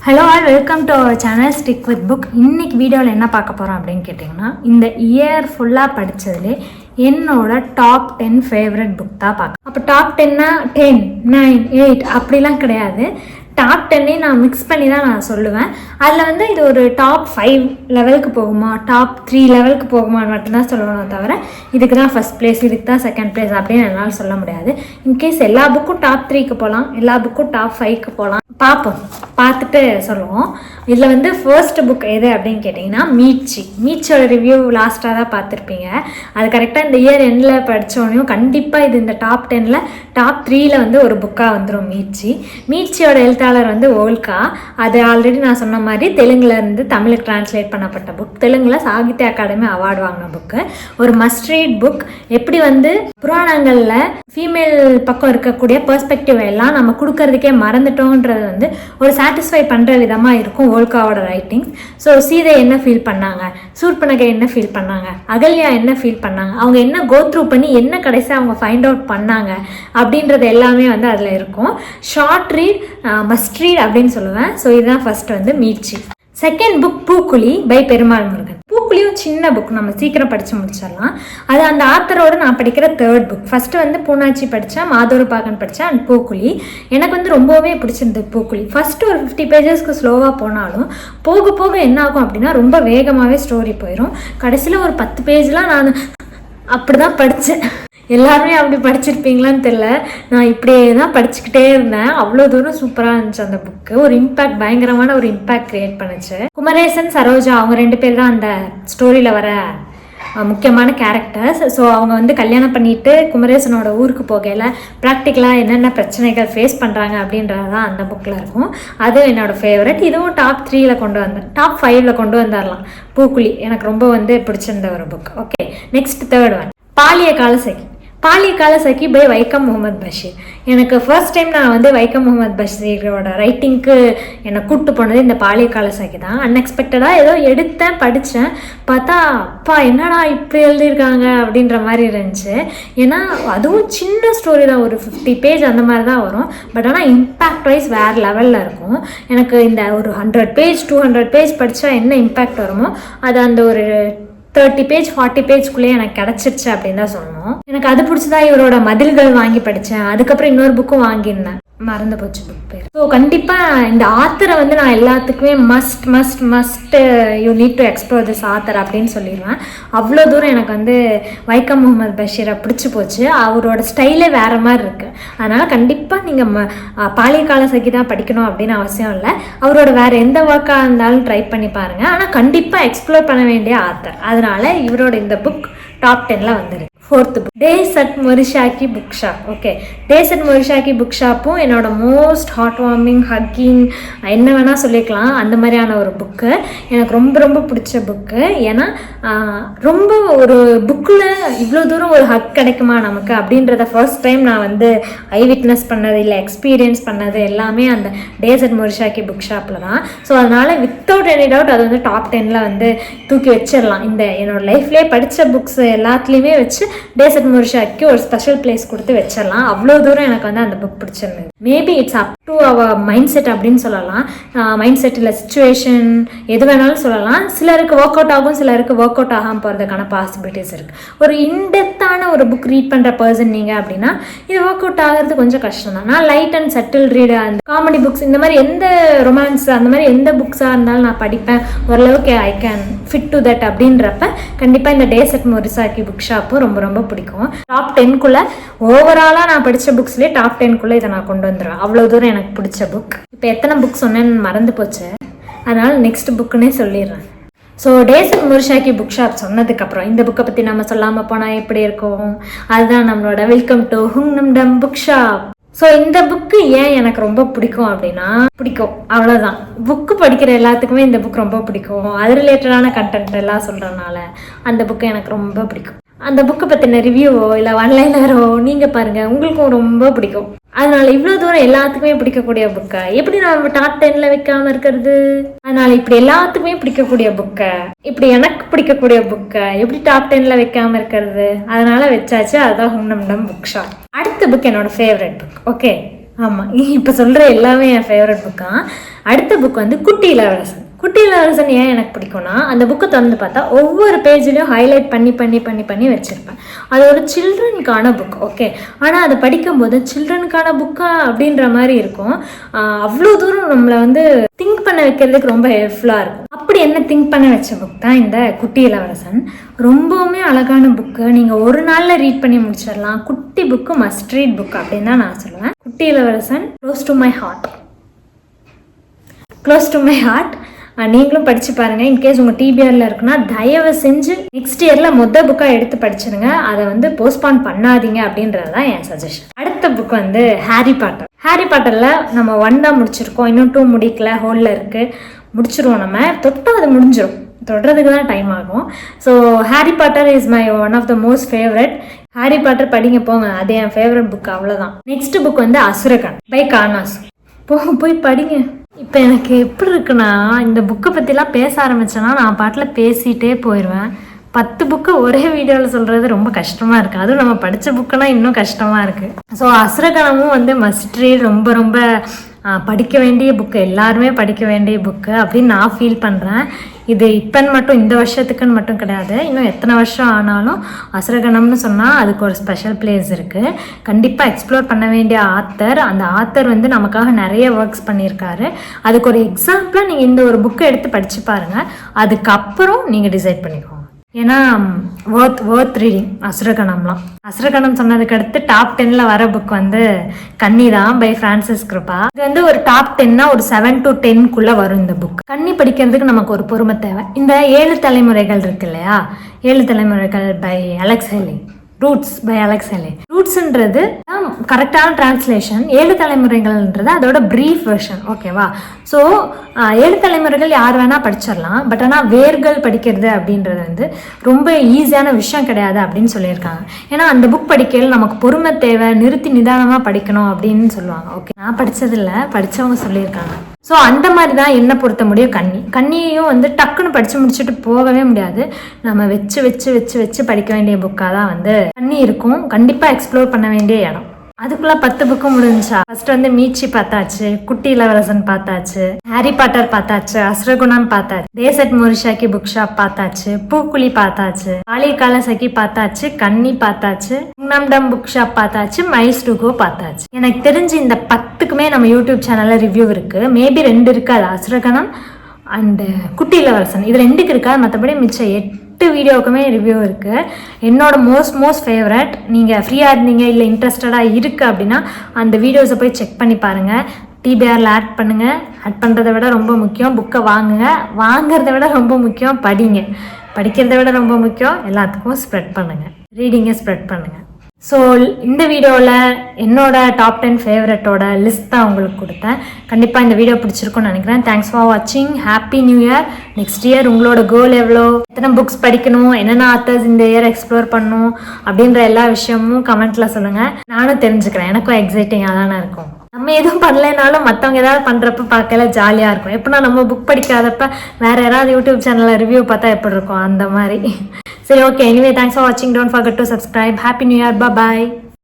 Hello all welcome to our channel stick with book. இன்னைக்கு வீடியோவில் என்ன பார்க்க போகிறோம் அப்படின்னு கேட்டிங்கன்னா, இந்த இயர் ஃபுல்லாக படித்ததுலே என்னோட டாப் 10 ஃபேவரட் புக் தான் பார்க்க. அப்போ டாப் 10னா 10, 9, 8 அப்படிலாம் கிடையாது. டாப் 10 நான் மிக்ஸ் பண்ணி தான் நான் சொல்லுவேன். அதில் இது ஒரு டாப் 5 லெவலுக்கு போகுமா, டாப் 3 லெவலுக்கு போகுமான்னு மட்டும்தான் சொல்லணும் தவிர இதுக்கு தான் ஃபஸ்ட் பிளேஸ், இதுக்கு தான் செகண்ட் பிளேஸ் அப்படின்னு என்னால் சொல்ல முடியாது. இன்கேஸ் எல்லா புக்கும் டாப் 3க்கு போகலாம், எல்லா புக்கும் டாப் 5க்கு போகலாம். பார்ப்போம், பார்த்துட்டு சொல்லுவோம். இதில் ஃபர்ஸ்ட் புக் எது அப்படின்னு கேட்டிங்கன்னா மீட்சியோட ரிவ்யூ லாஸ்ட்டாக தான் பார்த்துருப்பீங்க. அது கரெக்டாக இந்த இயர் எண்டில் படித்தோடனையும் கண்டிப்பாக இது இந்த டாப் 10ல் டாப் 3ல் ஒரு புக்காக வந்துடும். மீட்சியோட எழுத்தாளர் ஓல்கா. அது ஆல்ரெடி நான் சொன்ன மாதிரி தெலுங்குலேருந்து தமிழுக்கு டிரான்ஸ்லேட் பண்ணப்பட்ட புக். தெலுங்கில் சாகித்ய அகாடமி அவார்டு வாங்கின புக்கு. ஒரு மஸ்ட் ரீட் புக். எப்படி புராணங்களில் ஃபீமேல் பக்கம் இருக்கக்கூடிய பெர்ஸ்பெக்டிவ் எல்லாம் நம்ம கொடுக்கறதுக்கே மறந்துட்டோன்றது ஒரு சாட்டிஸ்ஃபை பண்ணுற விதமாக இருக்கும் ஓல்காவோட ரைட்டிங்ஸ். ஸோ சீதை என்ன ஃபீல் பண்ணாங்க, சூர்பனகை என்ன ஃபீல் பண்ணாங்க, அகல்யா என்ன ஃபீல் பண்ணாங்க, அவங்க என்ன கோ த்ரூ பண்ணி என்ன கடைசியாக அவங்க ஃபைண்ட் அவுட் பண்ணாங்க அப்படின்றது எல்லாமே அதில் இருக்கும். ஷார்ட் ரீட், மஸ்ட் ரீட் அப்படின்னு சொல்லுவேன். ஸோ இதுதான் ஃபர்ஸ்ட் மீட்சி. Second book Pookkuzhi by Perumal Murugan. பூக்குழியும் சின்ன புக், நம்ம சீக்கிரம் படித்து முடிச்சிடலாம். அது அந்த ஆத்தரோடு நான் படிக்கிற தேர்ட் புக். ஃபஸ்ட்டு பூனாச்சி படித்தேன், மாதோரு பாகன் படித்தேன், அண்ட் பூக்குழி. எனக்கு ரொம்பவே பிடிச்சிருந்தது பூக்குழி. ஃபஸ்ட்டு ஒரு 50 பேஜஸ்க்கு ஸ்லோவாக போனாலும் போக போக என்ன ஆகும் அப்படின்னா ரொம்ப வேகமாகவே ஸ்டோரி போயிடும். கடைசியில் ஒரு 10 பேஜ்லாம் நான் அப்படி தான் படித்தேன். எல்லாருமே அப்படி படிச்சிருப்பீங்களான்னு தெரில. நான் இப்படியே தான் படிச்சுக்கிட்டே இருந்தேன். அவ்வளோ தூரம் சூப்பராக இருந்துச்சு அந்த புக்கு. ஒரு இம்பேக்ட், பயங்கரமான ஒரு இம்பேக்ட் கிரியேட் பண்ணுச்சு. குமரேசன், சரோஜா அவங்க 2 பேர் தான் அந்த ஸ்டோரியில் வர முக்கியமான கேரக்டர்ஸ். ஸோ அவங்க கல்யாணம் பண்ணிட்டு குமரேசனோட ஊருக்கு போகையில் ப்ராக்டிக்கலாக என்னென்ன பிரச்சனைகள் ஃபேஸ் பண்ணுறாங்க அப்படின்றது தான் அந்த புக்கில் இருக்கும். அது என்னோட ஃபேவரட். இதுவும் டாப் 3ல கொண்டு வந்தேன், டாப் 5ல கொண்டு வந்துடலாம். பூக்குழி எனக்கு ரொம்ப பிடிச்சிருந்த ஒரு book. Okay, next third one Balya Kala Sakhi by Vaikom Mohammed Basheer. எனக்கு ஃபர்ஸ்ட் டைம் நான் வைக்கம் முகமது பஷீரோட ரைட்டிங்க்கு என்னை கூப்பிட்டு போனது இந்த பாலிய கால சகி தான். அன்எக்ஸ்பெக்டடாக ஏதோ எடுத்தேன், படித்தேன், பார்த்தா அப்பா என்னடா இப்படி எழுதியிருக்காங்க அப்படின்ற மாதிரி இருந்துச்சு. ஏன்னா அதுவும் சின்ன ஸ்டோரி தான், ஒரு 50 பேஜ் அந்த மாதிரி தான் வரும். பட் ஆனால் இம்பேக்ட் வைஸ் வேறு லெவலில் இருக்கும். எனக்கு இந்த ஒரு 100 பேஜ் 200 பேஜ் படித்தா என்ன இம்பேக்ட் வருமோ அது அந்த ஒரு 30 பேஜ் 40 பேஜ்குள்ளேயே எனக்கு கிடச்சிருச்சு அப்படின்னு தான் சொல்லணும். எனக்கு அது பிடிச்சதா இவரோட மதில்கள் வாங்கி படித்தேன். அதுக்கப்புறம் இன்னொரு புக்கும் வாங்கியிருந்தேன், மறந்து போச்சு புக் பேர். ஸோ கண்டிப்பாக இந்த ஆத்தரை நான் எல்லாத்துக்குமே must you need to explore this author அப்படின்னு சொல்லிடுவேன். அவ்வளோ தூரம் எனக்கு வைக்கம் முகமது பஷீரை பிடிச்சி போச்சு. அவரோட ஸ்டைலே வேறு மாதிரி இருக்குது. அதனால் கண்டிப்பாக நீங்கள் பாலிய கால சகி தான் படிக்கணும் அப்படின்னு அவசியம் இல்லை. அவரோட வேறு எந்த ஒர்க்காக இருந்தாலும் ட்ரை பண்ணி பாருங்கள். ஆனால் கண்டிப்பாக எக்ஸ்ப்ளோர் பண்ண வேண்டிய ஆத்தர். அதனால் இவரோட இந்த புக் டாப் 10ல் வந்துருக்கு. Fourth book days at Morisaki book shop. Okay, days at Morisaki book ஷாப்பும் என்னோட மோஸ்ட் ஹார்ட் வார்மிங், ஹக்கிங், என்ன வேணால் சொல்லிக்கலாம், அந்த மாதிரியான ஒரு புக்கு. எனக்கு ரொம்ப பிடிச்ச புக்கு. ஏன்னா ரொம்ப ஒரு புக்கில் இவ்வளோ தூரம் ஒரு ஹக் கிடைக்குமா நமக்கு அப்படின்றத ஃபர்ஸ்ட் டைம் நான் ஐ விட்னஸ் பண்ணது இல்லை, எக்ஸ்பீரியன்ஸ் பண்ணது எல்லாமே அந்த டேஸ் அட் மொரிஷாக்கி புக் ஷாப்பில் தான். ஸோ அதனால் வித்தவுட் எனி டவுட் அது டாப் 10ல் தூக்கி வச்சிடலாம். இந்த என்னோட லைஃப்லேயே படித்த புக்ஸ் எல்லாத்துலேயுமே வச்சு டேஸ் அட் மொரிஷாக்கு ஒரு ஸ்பெஷல் பிளேஸ் கொடுத்து வச்சிடலாம். அவ்வளோ தூரம் எனக்கு அந்த புக் பிடிச்சிருந்தது. Maybe it's up to our mind set அப்படின்னு சொல்லலாம். மைண்ட் செட் இல்லை, சிச்சுவேஷன் எது வேணாலும் சொல்லலாம். சிலருக்கு ஒர்க் அவுட் ஆகும், சிலருக்கு ஒர்க் அவுட் ஆகாமல் போகிறதுக்கான பாசிபிலிட்டிஸ் இருக்குது. ஒரு இன்டெப்த்தான ஒரு புக் ரீட் பண்ணுற பர்சன் நீங்கள் அப்படின்னா இது ஒர்க் அவுட் ஆகிறது கொஞ்சம் கஷ்டம் தான். நான் லைட் அண்ட் சட்டில் ரீடு, அந்த காமெடி புக்ஸ், இந்த மாதிரி எந்த ரொமான்ஸ் அந்த மாதிரி எந்த புக்ஸாக இருந்தாலும் நான் படிப்பேன். ஓரளவுக்கு I can fit to that அப்படின்றப்ப கண்டிப்பாக இந்த டேஸ் அட் மொரிஷாக்கி புக் ஷாப்பும் ரொம்ப பிடிக்கும். டாப் 10க்குள்ளே ஓவராலாக நான் படித்த புக்ஸ்லேயே டாப் 10க்குள்ளே இதை நான் கொண்டு வந்துடுவேன். அவ்வளோ தூரம் எனக்கு பிடிச்ச புக். இப்போ எத்தனை புக் சொன்னேன்னு மறந்து போச்சு, அதனால் நெக்ஸ்ட் புக்குன்னே சொல்லிடுறேன். So days at Morisaki book shop சொன்னதுக்கப்புறம் இந்த புக்கை பற்றி நம்ம சொல்லாமல் போனால் எப்படி இருக்கும்? அதுதான் நம்மளோட welcome to Hyunam book shop. So இந்த புக்கு ஏன் எனக்கு ரொம்ப பிடிக்கும் அப்படின்னா, பிடிக்கும் அவ்வளோதான். புக்கு படிக்கிற எல்லாத்துக்குமே இந்த புக் ரொம்ப பிடிக்கும். அது ரிலேட்டடான கண்டென்ட் எல்லாம் சொல்கிறனால அந்த புக்கு எனக்கு ரொம்ப பிடிக்கும். அந்த புக்கை பற்றின ரிவ்யூவோ இல்லை ஒன்லைனரோ நீங்கள் பாருங்கள், உங்களுக்கும் ரொம்ப பிடிக்கும். அதனால் இவ்வளோ தூரம் எல்லாத்துக்குமே பிடிக்கக்கூடிய புக்கை எப்படி நம்ம டாப் 10ல் வைக்காமல் இருக்கிறது? அதனால் இப்படி எல்லாத்துக்குமே பிடிக்கக்கூடிய புக்கை, இப்படி எனக்கு பிடிக்கக்கூடிய புக்கை எப்படி டாப் 10ல் வைக்காமல் இருக்கிறது? அதனால் வச்சாச்சு. அதுதான் ஹுங்னம் புக் ஷாப். அடுத்த புக் என்னோட ஃபேவரட் புக். ஓகே, ஆமாம், இப்போ சொல்கிற எல்லாமே என் ஃபேவரட் புக்கா. அடுத்த புக் வந்து குட்டி இளவரசன். குட்டி இளவரசன் ஏன் எனக்கு பிடிக்கும்னா, அந்த புக்கை திறந்து பார்த்தா ஒவ்வொரு பேஜ்லேயும் ஹைலைட் பண்ணி பண்ணி பண்ணி பண்ணி வச்சுருப்பேன். அது ஒரு சில்ட்ரனுக்கான புக், ஓகே. ஆனால் அதை படிக்கும்போது சில்ட்ரனுக்கான புக்கா அப்படின்ற மாதிரி இருக்கும். அவ்வளோ தூரம் நம்மளை வந்து திங்க் பண்ண வைக்கிறதுக்கு ரொம்ப ஹெல்ப்ஃபுல்லாக இருக்கும். அப்படி என்ன திங்க் பண்ண வச்ச புக் தான் இந்த குட்டி இளவரசன். ரொம்பவுமே அழகான புக்கு. நீங்கள் ஒரு நாளில் ரீட் பண்ணி முடிச்சிடலாம். குட்டி புக்கு, மஸ்ட் ரீட் புக் அப்படின்னு தான் நான் சொல்லுவேன். குட்டி இளவரசன் close to my heart. Close to my heart. நீங்களும் படித்து பாருங்கள். இன்கேஸ் உங்கள் டிபிஆரில் இருக்குன்னா தயவு செஞ்சு நெக்ஸ்ட் இயரில் புக்காக எடுத்து படிச்சிருங்க. அதை வந்து போஸ்ட்பான் பண்ணாதீங்க அப்படின்றது தான் என் சஜஷன். அடுத்த புக் வந்து ஹாரி பாட்டர். ஹாரி பாட்டரில் நம்ம 1 தான் முடிச்சிருக்கோம், இன்னும் 2 முடிக்கல, ஹோலில் இருக்குது. முடிச்சிருவோம். நம்ம தொட்டால் அது முடிஞ்சிடும், தொடுறதுக்கு தான் டைம் ஆகும். So Harry Potter is my one of the most favourite. Harry Potter படிங்க போங்க, அது என் ஃபேவரட் புக், அவ்வளோதான். நெக்ஸ்ட் புக் வந்து அசுரகன் பை கானாஸ். போய் படிங்க. இப்போ எனக்கு எப்படி இருக்குன்னா, இந்த புக்கை பற்றிலாம் பேச ஆரம்பித்தேன்னா நான் பாட்டில் பேசிகிட்டே போயிடுவேன். 10 புக்கு ஒரே வீடியோவில் சொல்கிறது ரொம்ப கஷ்டமாக இருக்குது. அதுவும் நம்ம படித்த புக்குனா இன்னும் கஷ்டமாக இருக்குது. ஸோ அசுரகணமும் வந்து மஸ்ட் ரீட், ரொம்ப ரொம்ப படிக்க வேண்டிய புக்கு, எல்லாருமே படிக்க வேண்டிய புக்கு அப்படின்னு நான் ஃபீல் பண்ணுறேன். இது இப்போன்னு மட்டும், இந்த வருஷத்துக்குன்னு மட்டும் கிடையாது, இன்னும் எத்தனை வருஷம் ஆனாலும் அசுரகணம்னு சொன்னால் அதுக்கு ஒரு ஸ்பெஷல் பிளேஸ் இருக்குது. கண்டிப்பாக எக்ஸ்ப்ளோர் பண்ண வேண்டிய ஆத்தர். அந்த ஆத்தர் வந்து நமக்காக நிறைய ஒர்க்ஸ் பண்ணியிருக்காரு. அதுக்கு ஒரு எக்ஸாம்பிளாக நீங்கள் இந்த ஒரு புக்கை எடுத்து படித்து பாருங்கள். அதுக்கப்புறம் நீங்கள் டிசைட் பண்ணிக்கோங்க. ஏன்னா ஒர்த் ரீடிங் அசுரகணம்லாம். அசுரகணம் சொன்னதுக்கு அடுத்து டாப் 10ல் வர புக் வந்து கன்னி தான் பை ஃப்ரான்சிஸ் கிருபா. இது வந்து ஒரு டாப் 10னா ஒரு 7 to 10க்குள்ளே வரும் இந்த புக். கன்னி படிக்கிறதுக்கு நமக்கு ஒரு பொறுமை தேவை. இந்த 7 தலைமுறைகள் இருக்கு இல்லையா, 7 தலைமுறைகள் by Alex Haley, Roots by Alex Haley. ரூட்ஸ்ன்றது கரெக்டான டிரான்ஸ்லேஷன், 7 தலைமுறைகள்ன்றது அதோட ப்ரீஃப் வெர்ஷன், ஓகேவா. ஸோ 7 தலைமுறைகள் யார் வேணால் படிச்சிடலாம். பட் ஆனால் வேர்கள் படிக்கிறது அப்படின்றது வந்து ரொம்ப ஈஸியான விஷயம் கிடையாது அப்படின்னு சொல்லியிருக்காங்க. ஏன்னா அந்த புக் படிக்கையில் நமக்கு பொறுமை தேவை, நிறுத்தி நிதானமாக படிக்கணும் அப்படின்னு சொல்லுவாங்க. ஓகே, நான் படித்ததில்லை, படித்தவங்க சொல்லியிருக்காங்க. ஸோ அந்த மாதிரி தான் என்னை பொறுத்த முடியும் கன்னியையும் வந்து டக்குன்னு படித்து முடிச்சுட்டு போகவே முடியாது. நம்ம வச்சு வச்சு வச்சு வச்சு படிக்க வேண்டிய புக்காக தான் வந்து கன்னி இருக்கும். கண்டிப்பாக எக்ஸ்ப்ளோர் பண்ண வேண்டிய இடம். அதுக்குள்ள 10 புக்கு முடிஞ்சா. ஃபர்ஸ்ட் வந்து மீச்சி பார்த்தாச்சு, குட்டி இளவரசன் பார்த்தாச்சு, ஹாரி பாட்டர் பார்த்தாச்சு, அசுரகுணம் பார்த்தாச்சு, டேசர்ட் மோரிஷாக்கி புக் ஷாப் பார்த்தாச்சு, பூக்குழி பார்த்தாச்சு, காளிகால சகி பார்த்தாச்சு, கன்னி பார்த்தாச்சு, நம்டம் புக் ஷாப் பார்த்தாச்சு, மைல்ஸ் டு கோ பார்த்தாச்சு. எனக்கு தெரிஞ்சு இந்த 10க்குமே நம்ம யூடியூப் சேனல்ல ரிவ்யூ இருக்கு. மேபி 2 இருக்கு, அது அசுரகணம் அண்டு குட்டி இளவரசன், இது 2க்கு இருக்கா. மற்றபடி மிச்சம் 8 வீடியோவுக்குமே ரிவ்யூ இருக்குது. என்னோட மோஸ்ட் ஃபேவரட். நீங்கள் ஃப்ரீயாக இருந்தீங்க இல்லை இன்ட்ரெஸ்டடாக இருக்குது அப்படின்னா அந்த வீடியோஸை போய் செக் பண்ணி பாருங்கள். டிபிஆரில் ஆட் பண்ணுங்கள். ஆட் பண்ணுறதை விட ரொம்ப முக்கியம் புக்கை வாங்குங்க. வாங்கிறத விட ரொம்ப முக்கியம் படிங்க. படிக்கிறத விட ரொம்ப முக்கியம் எல்லாத்துக்கும் ஸ்ப்ரெட் பண்ணுங்கள். ரீடிங்கை ஸ்ப்ரெட் பண்ணுங்கள். ஸோ இந்த வீடியோவில் என்னோட டாப் 10 ஃபேவரட்டோட லிஸ்ட் தான் உங்களுக்கு கொடுத்தேன். கண்டிப்பாக இந்த வீடியோ பிடிச்சிருக்குன்னு நினைக்கிறேன். தேங்க்ஸ் ஃபார் வாட்சிங். Happy new year. Next year உங்களோட கோல் எவ்வளோ, எத்தனை புக்ஸ் படிக்கணும், என்னென்ன ஆத்தர்ஸ் இந்த இயர் எக்ஸ்ப்ளோர் பண்ணணும் அப்படின்ற எல்லா விஷயமும் கமெண்ட்டில் சொல்லுங்கள். நானும் தெரிஞ்சுக்கிறேன். எனக்கும் எக்ஸைட்டிங்காக தானே இருக்கும். நம்ம எதுவும் பண்ணலைனாலும் மற்றவங்க ஏதாவது பண்ணுறப்ப பார்க்கல ஜாலியாக இருக்கும். எப்படின்னா நம்ம புக் படிக்காதப்ப வேறு யாராவது யூடியூப் சேனலில் ரிவ்யூ பார்த்தா எப்படி இருக்கும், அந்த மாதிரி. சரி, ஓகே. எனிவே, தேங்க்ஸ் ஃபார் வாட்சிங். Don't forget to subscribe. Happy new year. Bye.